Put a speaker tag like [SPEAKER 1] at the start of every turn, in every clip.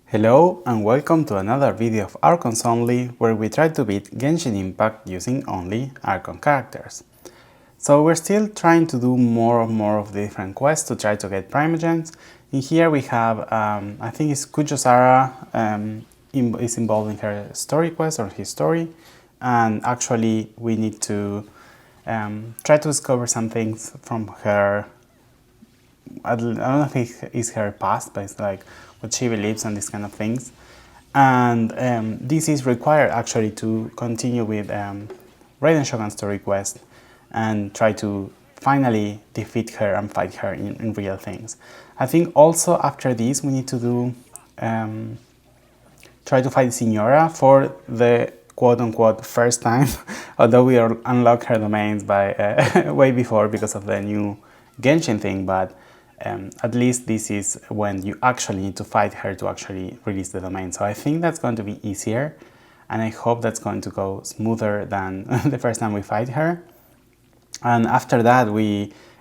[SPEAKER 1] Hello and welcome to another video of Archons Only, where we try to beat Genshin Impact using only Archon characters. So we're still trying to do more and more of the different quests to try to get Primogems. In here we have, I think it's Kujosara is involved in her story quest or his story, and actually we need to try to discover some things from her. I don't know if it's her past, but it's like what she believes and these kind of things. And this is required actually to continue with Raiden Shogun's story quest and try to finally defeat her and fight her in real things. I think also after this we need to do try to fight Signora for the quote-unquote first time, although we unlock her domains by way before because of the new Genshin thing, but at least this is when you actually need to fight her to actually release the domain. So I think that's going to be easier, and I hope that's going to go smoother than the first time we fight her. And after that,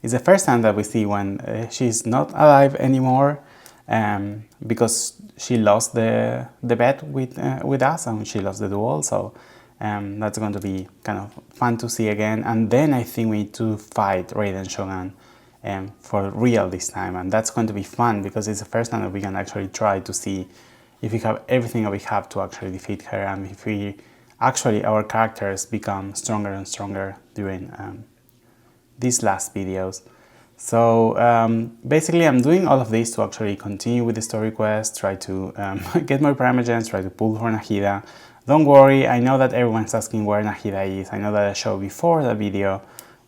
[SPEAKER 1] it's the first time that we see when she's not alive anymore, because she lost the bet with us and she lost the duel. So that's going to be kind of fun to see again. And then I think we need to fight Raiden Shogun for real this time, and that's going to be fun because it's the first time that we can actually try to see if we have everything that we have to actually defeat her, and if we actually our characters become stronger and stronger during these last videos. So basically I'm doing all of this to actually continue with the story quest, try to get more Primogems, try to pull for Nahida. Don't worry, I know that everyone's asking where Nahida is. I know that I showed before the video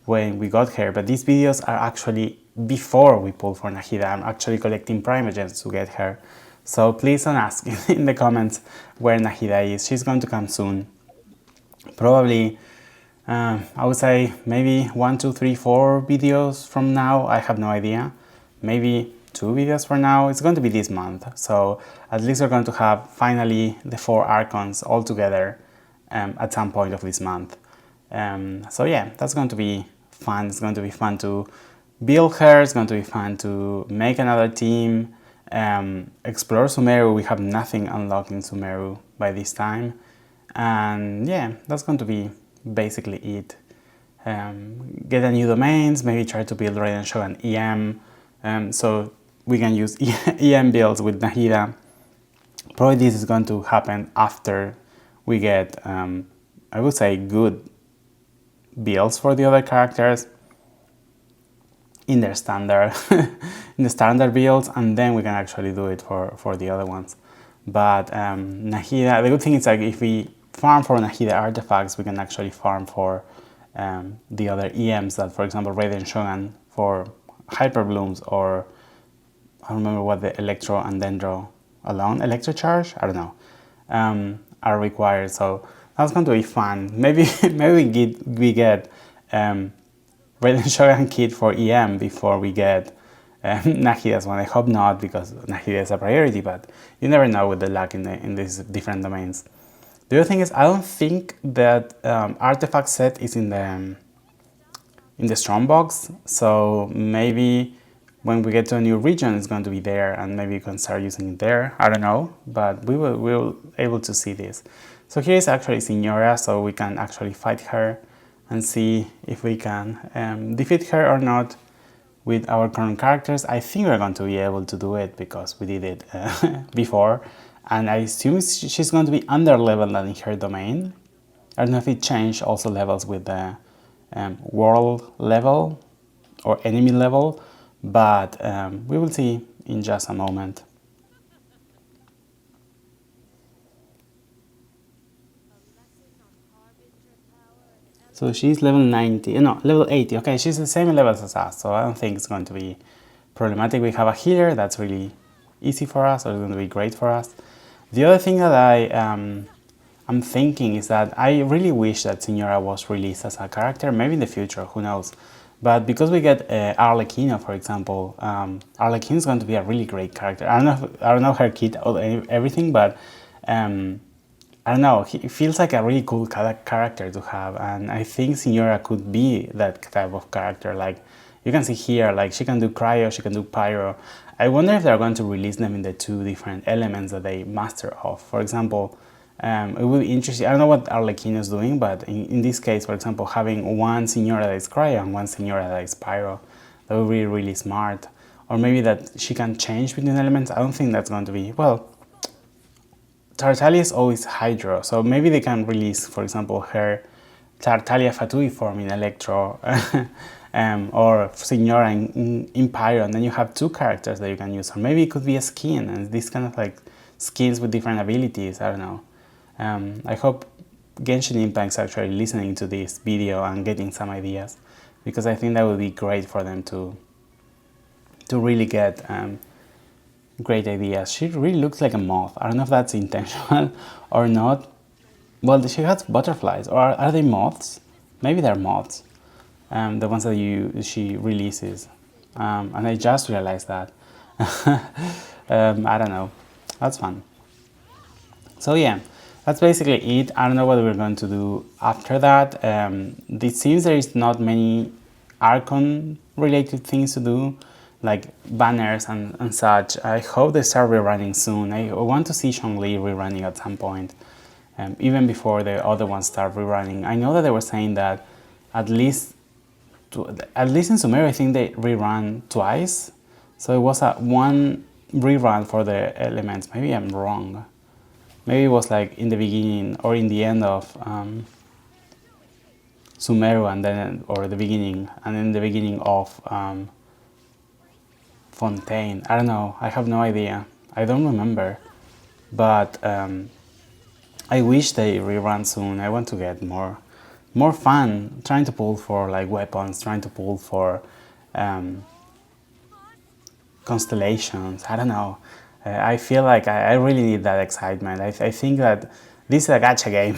[SPEAKER 1] when we got her, but these videos are actually before we pull for Nahida. I'm actually collecting Primogems to get her. So please don't ask in the comments where Nahida is. She's going to come soon. Probably, I would say maybe 1, 2, 3, 4 videos from now. I have no idea. Maybe 2 videos from now. It's going to be this month. So at least we're going to have finally the 4 Archons all together at some point of this month. So yeah, that's going to be fun. It's going to be fun to build her. It's going to be fun to make another team, explore Sumeru. We have nothing unlocked in Sumeru by this time, and yeah, that's going to be basically it. Get a new domains, maybe try to build Raiden Shogun EM, so we can use EM builds with Nahida. Probably this is going to happen after we get, I would say, good builds for the other characters in their standard in the standard builds, and then we can actually do it for the other ones. But Nahida, the good thing is like if we farm for Nahida artifacts, we can actually farm for the other EMs that, for example, Raiden Shogun for Hyper Blooms, or I don't remember what the Electro and Dendro alone, Electro Charge, I don't know, are required. So that's going to be fun. Maybe we get Raiden Shogun kit for EM before we get Nahida's one. I hope not, because Nahida is a priority, but you never know with the luck in these different domains. The other thing is, I don't think that artifact set is in the strong box, so maybe when we get to a new region it's going to be there, and maybe you can start using it there. I don't know, but we'll able to see this. So here is actually Signora, so we can actually fight her and see if we can defeat her or not with our current characters. I think we're going to be able to do it because we did it before, and I assume she's going to be under level than in her domain. I don't know if it changed also levels with the world level or enemy level, but we will see in just a moment. So she's level 90, no, level 80. Okay, she's the same level as us, so I don't think it's going to be problematic. We have a healer that's really easy for us, so it's going to be great for us. The other thing that I'm thinking is that I really wish that Signora was released as a character, maybe in the future, who knows. But because we get Arlecchino, for example, Arlecchino is going to be a really great character. I don't know her kit or everything, but I don't know, he feels like a really cool character to have, and I think Signora could be that type of character. Like, you can see here, like she can do cryo, she can do pyro. I wonder if they're going to release them in the 2 different elements that they master of. For example, it will be interesting. I don't know what Arlecchino is doing, but in this case, for example, having one Signora that is cryo and one Signora that is pyro, that would be really smart. Or maybe that she can change between elements. I don't think that's going to be, well, Tartaglia is always hydro, so maybe they can release, for example, her Tartaglia Fatui form in electro, or Signora in pyro, and then you have 2 characters that you can use. Or maybe it could be a skin, and these kind of like skins with different abilities. I don't know. I hope Genshin Impact is actually listening to this video and getting some ideas, because I think that would be great for them to really get great ideas. She really looks like a moth. I don't know if that's intentional or not. Well, she has butterflies, or are they moths? Maybe they're moths. The ones that she releases, and I just realized that. I don't know. That's fun. So yeah, that's basically it. I don't know what we're going to do after that. It seems there is not many Archon related things to do, like banners and such. I hope they start rerunning soon. I want to see Zhongli rerunning at some point, even before the other ones start rerunning. I know that they were saying that at least in Sumeru, I think they rerun twice. So it was one rerun for the elements. Maybe I'm wrong. Maybe it was like in the beginning or in the end of Sumeru, and then, or the beginning, and then the beginning of Fontaine. I don't know. I have no idea. I don't remember. But I wish they rerun soon. I want to get more fun trying to pull for like weapons, trying to pull for constellations. I don't know. I feel like I really need that excitement. I think that this is a gacha game.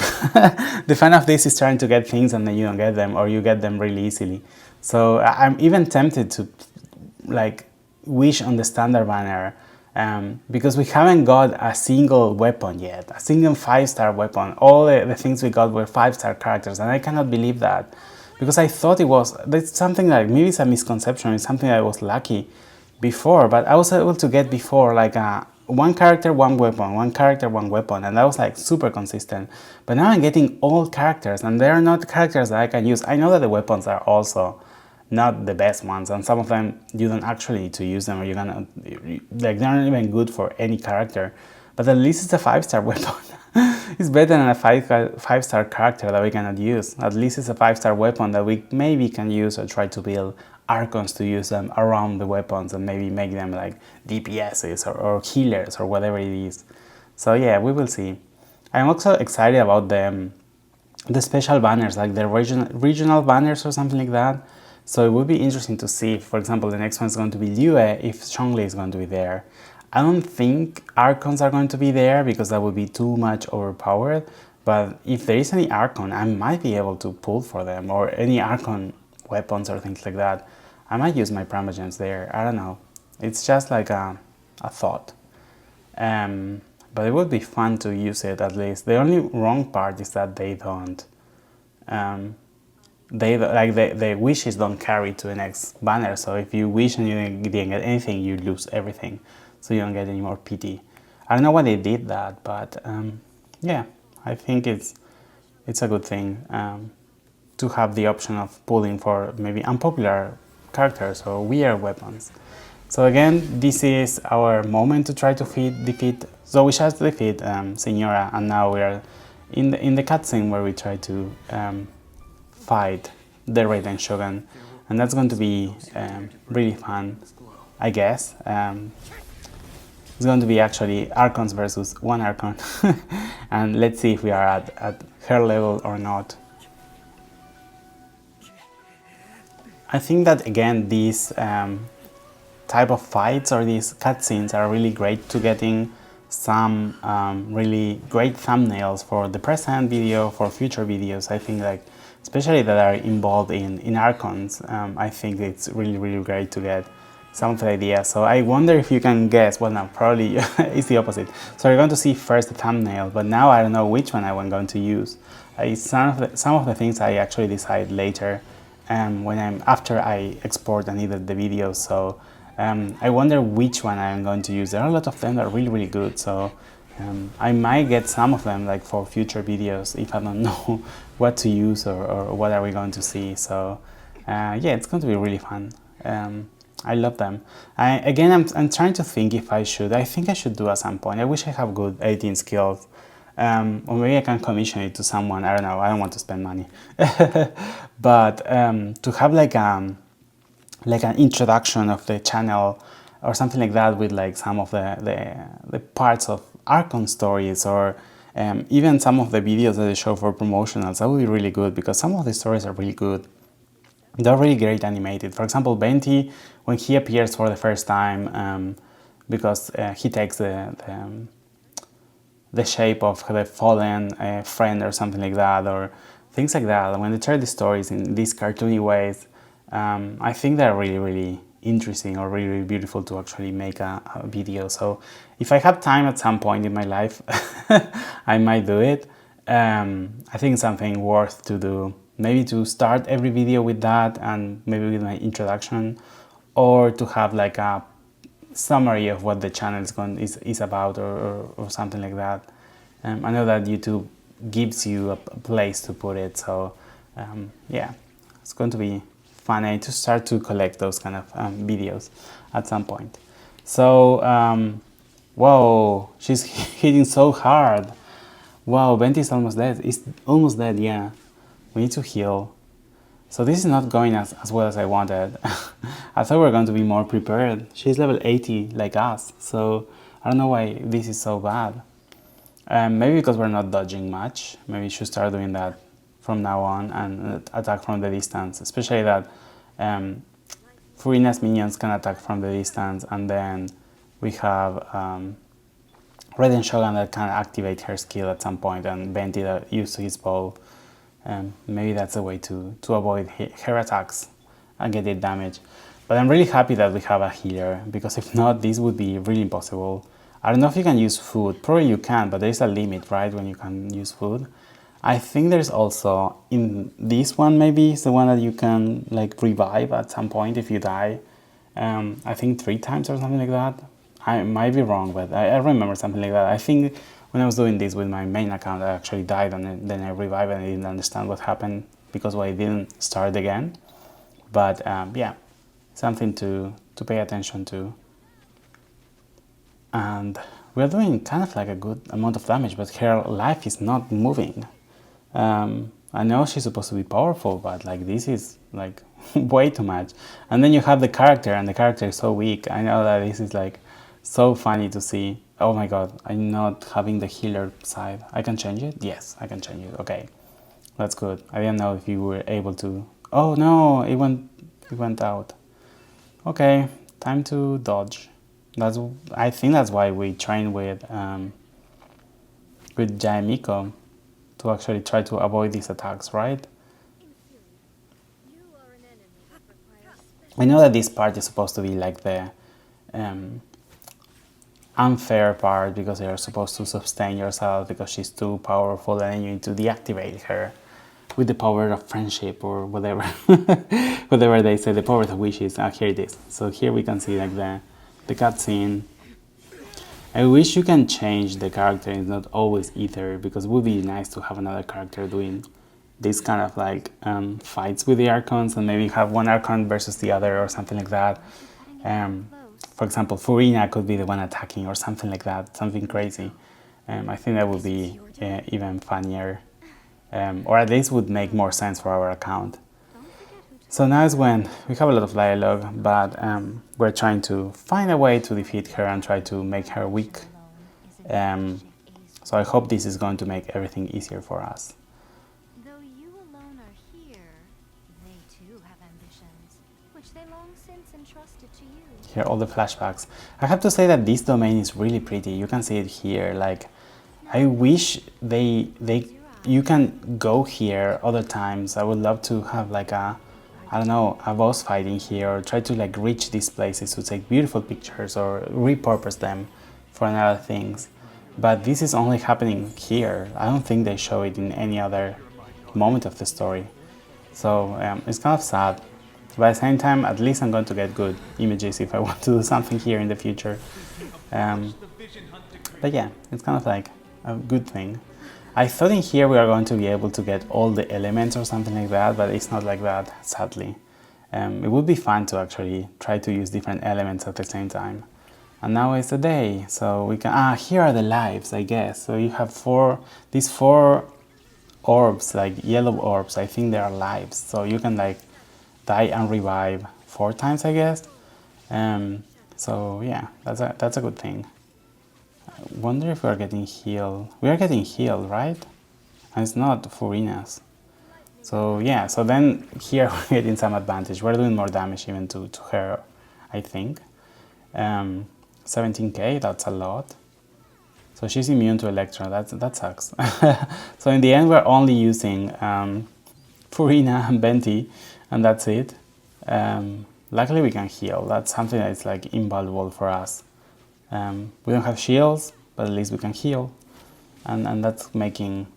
[SPEAKER 1] The fun of this is trying to get things and then you don't get them, or you get them really easily. So I'm even tempted to like wish on the standard banner, because we haven't got a single weapon yet, a single 5-star weapon. All the things we got were 5-star characters, and I cannot believe that, because I thought that's something like, maybe it's a misconception, it's something I was lucky before, but I was able to get before like one character, one weapon, one character, one weapon, and that was like super consistent. But now I'm getting all characters, and they are not characters that I can use. I know that the weapons are also not the best ones, and some of them you don't actually need to use them, or you're gonna, like, they're not even good for any character. But at least it's a 5-star weapon. It's better than a 5-star character that we cannot use. At least it's a 5-star weapon that we maybe can use, or try to build Archons to use them around the weapons, and maybe make them like DPSs or healers or whatever it is. So yeah, we will see. I'm also excited about the special banners, like the regional banners or something like that. So it would be interesting to see, for example, the next one is going to be Liyue, if Zhongli is going to be there. I don't think Archons are going to be there, because that would be too much overpowered. But if there is any Archon, I might be able to pull for them, or any Archon weapons or things like that. I might use my Primogens there. I don't know. It's just like a thought. But it would be fun to use it at least. The only wrong part is that they don't. The wishes don't carry to the next banner. So if you wish and you didn't get anything, you lose everything. So you don't get any more PT. I don't know why they did that, but yeah, I think it's a good thing to have the option of pulling for maybe unpopular characters or weird weapons. So again, this is our moment to try to defeat. So we just defeat Signora, and now we are in the cutscene where we try to fight the Raiden Shogun, and that's going to be really fun, I guess. It's going to be actually Archons versus one Archon, and let's see if we are at her level or not. I think that again, these type of fights or these cutscenes are really great to getting some really great thumbnails for the present video, for future videos. I think, like, especially that are involved in Archons, I think it's really great to get some of the ideas. So I wonder if you can guess. Well, no, probably it's the opposite. So you're going to see first the thumbnail, but now I don't know which one I'm going to use. Some of the things I actually decide later, when I'm after I export and edit the video. So I wonder which one I'm going to use. There are a lot of them that are really, really good. So I might get some of them like for future videos if I don't know what to use or what are we going to see. So yeah, it's going to be really fun. I love them. I'm trying to think if I should. I think I should do at some point. I wish I have good editing skills. Or maybe I can commission it to someone. I don't know. I don't want to spend money. But to have like an introduction of the channel or something like that with like some of the parts of Archon stories or even some of the videos that they show for promotionals, that would be really good because some of the stories are really good. They're really great animated. For example, Venti, when he appears for the first time, because he takes the shape of the fallen friend or something like that, or things like that. When they tell the stories in these cartoony ways, I think they're really, really interesting or really, really beautiful to actually make a video. So if I have time at some point in my life, I might do it. I think it's something worth to do. Maybe to start every video with that and maybe with my introduction, or to have like a summary of what the channel is about or something like that. I know that YouTube gives you a place to put it, so yeah, it's going to be fun. I need to start to collect those kind of videos at some point. So, whoa, she's hitting so hard. Wow, Venti is almost dead. It's almost dead, yeah. We need to heal. So this is not going as well as I wanted. I thought we were going to be more prepared. She's level 80 like us, so I don't know why this is so bad. Maybe because we're not dodging much. Maybe we should start doing that from now on and attack from the distance, especially that Furina's minions can attack from the distance, and then we have Raiden Shogun that can activate her skill at some point, and Venti that used his bow. Maybe that's a way to avoid her attacks and get it damage. But I'm really happy that we have a healer, because if not, this would be really impossible. I don't know if you can use food. Probably you can, but there's a limit, right, when you can use food. I think there's also, in this one maybe, it's the one that you can like revive at some point if you die. I think 3 times or something like that. I might be wrong, but I remember something like that. I think when I was doing this with my main account, I actually died and then I revived and I didn't understand what happened because I didn't start again. But yeah, something to pay attention to. And we're doing kind of like a good amount of damage, but her life is not moving. I know she's supposed to be powerful, but like this is like way too much. And then you have the character, and the character is so weak. I know that this is like so funny to see. Oh my god, I'm not having the healer side. I can change it? Yes, I can change it. Okay, that's good. I didn't know if you were able to. Oh no, it went out. Okay, time to dodge. I think that's why we train with Jaimiko, to actually try to avoid these attacks, right? I know that this part is supposed to be like the unfair part, because you're supposed to sustain yourself because she's too powerful, and then you need to deactivate her with the power of friendship or whatever. Whatever they say, the power of wishes. Here it is. So here we can see like the cutscene. I wish you can change the character and not always either, because it would be nice to have another character doing this kind of like fights with the Archons, and maybe have one Archon versus the other or something like that. For example, Furina could be the one attacking or something like that, something crazy. I think that would be even funnier, or at least would make more sense for our account. So now is when we have a lot of dialogue, but we're trying to find a way to defeat her and try to make her weak. So I hope this is going to make everything easier for us.
[SPEAKER 2] Though you alone are here, they too have ambitions, which they long since entrusted to you.
[SPEAKER 1] Here are all the flashbacks. I have to say that this domain is really pretty. You can see it here. Like, I wish you can go here other times. I would love to have like a boss fighting here, or try to like reach these places to take beautiful pictures or repurpose them for other things. But this is only happening here. I don't think they show it in any other moment of the story. So it's kind of sad. But at the same time, at least I'm going to get good images if I want to do something here in the future. But yeah, it's kind of like a good thing. I thought in here we are going to be able to get all the elements or something like that, but it's not like that, sadly. It would be fun to actually try to use different elements at the same time. And now it's a day, so we can, here are the lives, I guess. So you have these four orbs, like yellow orbs, I think they are lives. So you can like die and revive 4 times, I guess. So yeah, that's a good thing. I wonder if we are getting healed. We are getting healed, right? And it's not furinas. So yeah, so then here we're getting some advantage. We're doing more damage even to her, I think. 17k, that's a lot. So she's immune to electro, that sucks. So in the end we're only using furina and venti, and that's it. Luckily we can heal, that's something that's like invaluable for us. We don't have shields, but at least we can heal. And that's making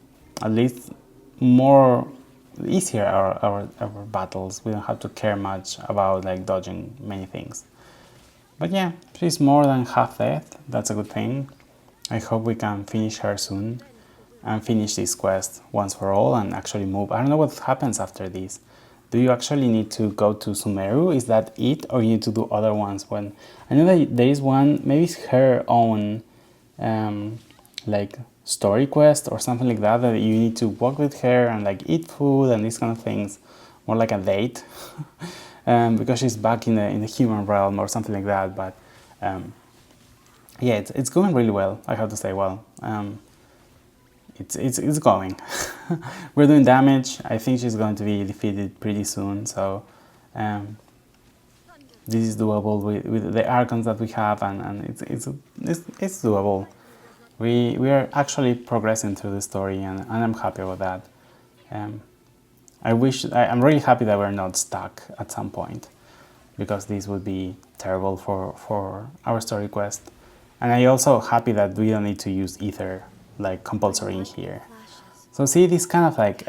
[SPEAKER 1] at least more easier our battles. We don't have to care much about like dodging many things. But yeah, she's more than half dead, that's a good thing. I hope we can finish her soon and finish this quest once for all and actually move. I don't know what happens after this. Do you actually need to go to Sumeru? Is that it? Or you need to do other ones? When I know that there is one, maybe it's her own like story quest or something like that, that you need to walk with her and like eat food and these kind of things. More like a date. Because she's back in the human realm or something like that. But yeah, it's going really well, I have to say. Well, it's going. We're doing damage. I think she's going to be defeated pretty soon. So this is doable with the Archons that we have, and it's doable. We are actually progressing through the story, and I'm happy about that. I'm really happy that we're not stuck at some point, because this would be terrible for our story quest. And I'm also happy that we don't need to use ether like compulsory in here. So see, these kind of like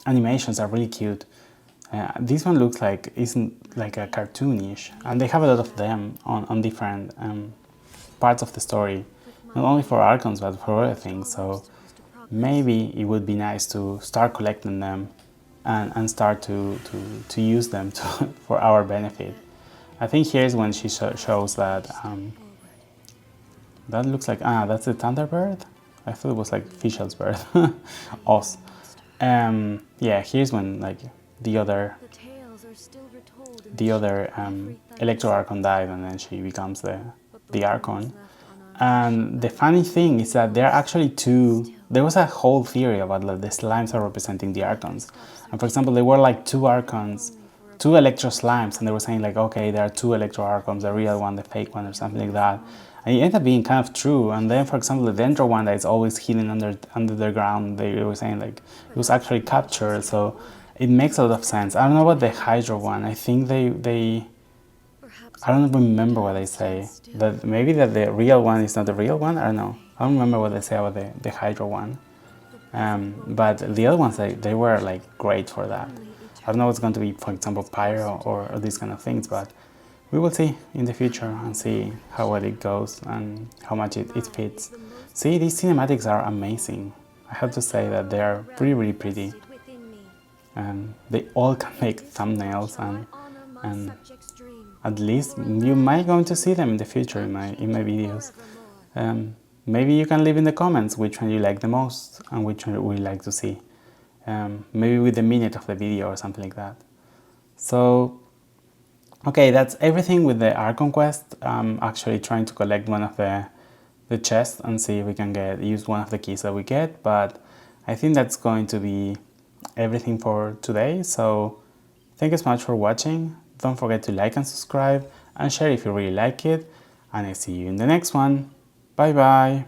[SPEAKER 1] animations are really cute. This one looks like isn't like a cartoonish, and they have a lot of them on different parts of the story, not only for Archons but for other things. So maybe it would be nice to start collecting them and start to use them for our benefit. I think here's when she shows that that looks like, that's the Thunderbird? I thought it was like Fishel's bird. Oz. Yeah, here's when like the other Electro Archon died, and then she becomes the Archon. And the funny thing is that there are actually two. There was a whole theory about like, the slimes are representing the Archons. And for example, there were like 2 Archons, 2 Electro slimes, and they were saying like, okay, there are 2 Electro Archons, the real one, the fake one, or something like that. And it ended up being kind of true. And then, for example, the Dendro one that is always hidden under the ground, they were saying like it was actually captured. So it makes a lot of sense. I don't know about the Hydro one. I think they I don't remember what they say. That maybe that the real one is not the real one. I don't know. I don't remember what they say about the Hydro one. But the other ones, they were like great for that. I don't know what's going to be, for example, Pyro or these kind of things, but we will see in the future and see how well it goes and how much it fits. See, these cinematics are amazing. I have to say that they are really pretty. They all can make thumbnails, and at least you might going to see them in the future in my videos. Maybe you can leave in the comments which one you like the most and which one we like to see. Maybe with the minute of the video or something like that. So, okay, that's everything with the Archon quest. I'm actually trying to collect one of the chests and see if we can use one of the keys that we get, but I think that's going to be everything for today. So thank you so much for watching. Don't forget to like and subscribe and share if you really like it, and I see you in the next one. Bye bye.